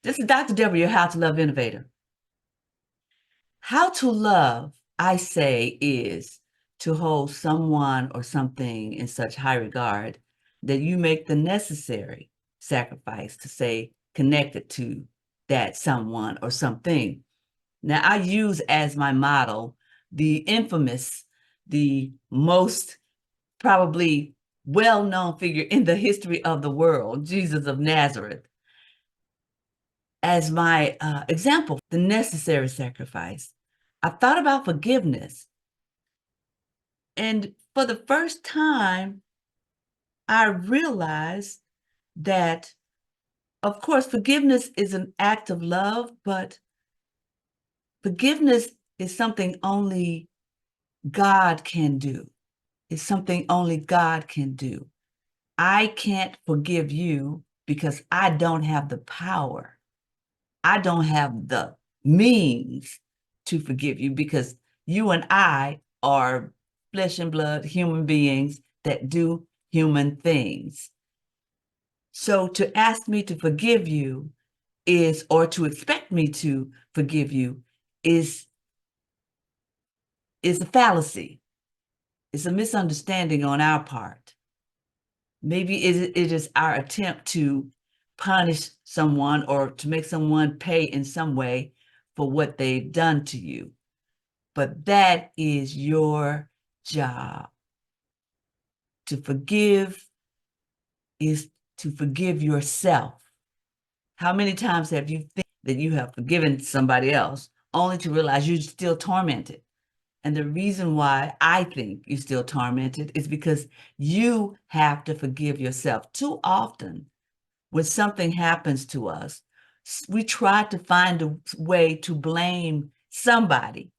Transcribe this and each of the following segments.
This is Dr. W, How to Love Innovator. How to love, I say, is to hold someone or something in such high regard that you make the necessary sacrifice to stay connected to that someone or something. Now, I use as my model the infamous, the most probably well-known figure in the history of the world, Jesus of Nazareth, as my example, the necessary sacrifice. I thought about forgiveness. And for the first time, I realized that, of course, forgiveness is an act of love, but forgiveness is something only God can do. It's something only God can do. I can't forgive you because I don't have the power. I don't have the means to forgive you because you and I are flesh and blood human beings that do human things. So to ask me to forgive you is, or to expect me to forgive you is a fallacy. It's a misunderstanding on our part. Maybe it is our attempt to punish someone or to make someone pay in some way for what they've done to you. But that is your job. To forgive is to forgive yourself. How many times have you think that you have forgiven somebody else only to realize you're still tormented? And the reason why I think you're still tormented is because you have to forgive yourself. Too often, when something happens to us, we try to find a way to blame somebody.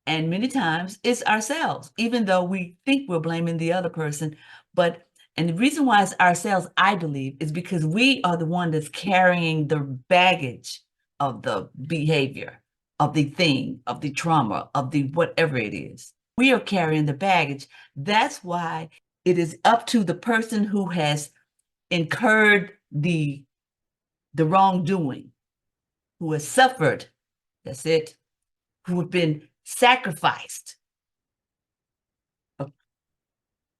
And many times it's ourselves, even though we think we're blaming the other person. And the reason why it's ourselves, I believe, is because we are the one that's carrying the baggage of the behavior, of the thing, of the trauma, of the whatever it is. We are carrying the baggage. That's why it is up to the person who has incurred the wrongdoing, who has suffered, that's it, who have been sacrificed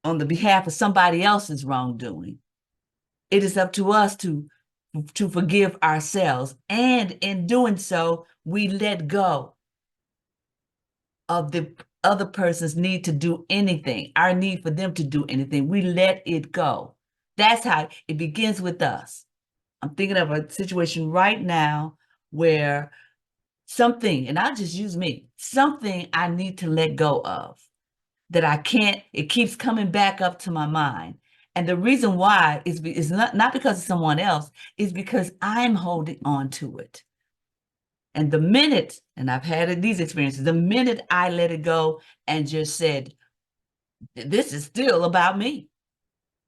on the behalf of somebody else's wrongdoing. It is up to us to forgive ourselves. And in doing so, we let go of the other person's need to do anything, our need for them to do anything. We let it go. That's how it begins with us. I'm thinking of a situation right now where something, and I'll just use me, something I need to let go of that I can't, it keeps coming back up to my mind. And the reason why is not because of someone else, is because I'm holding on to it. And the minute, and I've had these experiences, the minute I let it go and just said, this is still about me.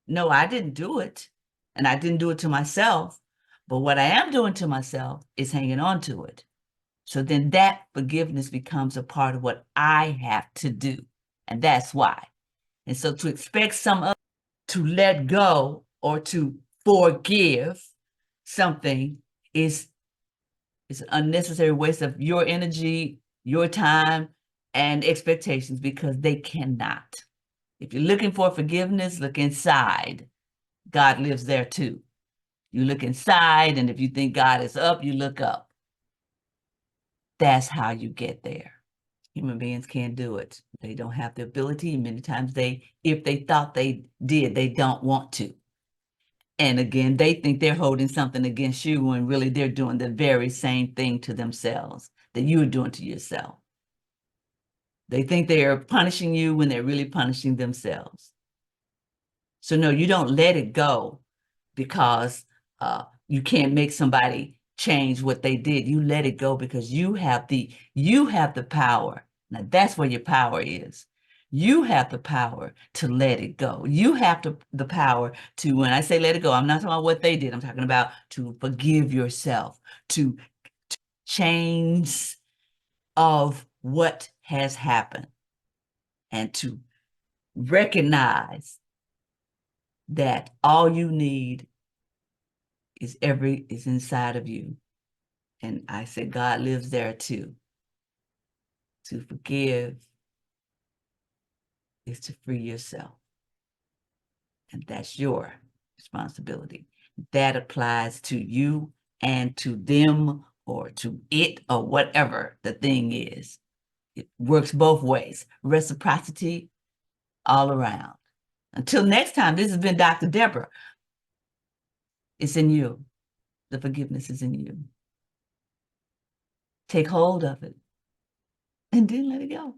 No, I didn't do it. And I didn't do it to myself. But what I am doing to myself is hanging on to it. So then that forgiveness becomes a part of what I have to do. And that's why. And so to expect some other to let go or to forgive something is an unnecessary waste of your energy, your time, and expectations because they cannot. If you're looking for forgiveness, look inside. God lives there too. You look inside, and if you think God is up, you look up. That's how you get there. Human beings can't do it. They don't have the ability. Many times if they thought they did, they don't want to. And again, they think they're holding something against you when really they're doing the very same thing to themselves that you're doing to yourself. They think they're punishing you when they're really punishing themselves. So no, you don't let it go because you can't make somebody change what they did. You let it go because you have the power. Now that's where your power is. You have the power to let it go. You have the power to, when I say let it go, I'm not talking about what they did. I'm talking about to forgive yourself, to change of what has happened, and to recognize that all you need is inside of you. And I said, God lives there too. To forgive is to free yourself. And that's your responsibility. That applies to you and to them or to it or whatever the thing is. It works both ways. Reciprocity all around. Until next time, this has been Dr. Deborah. It's in you. The forgiveness is in you. Take hold of it and then let it go.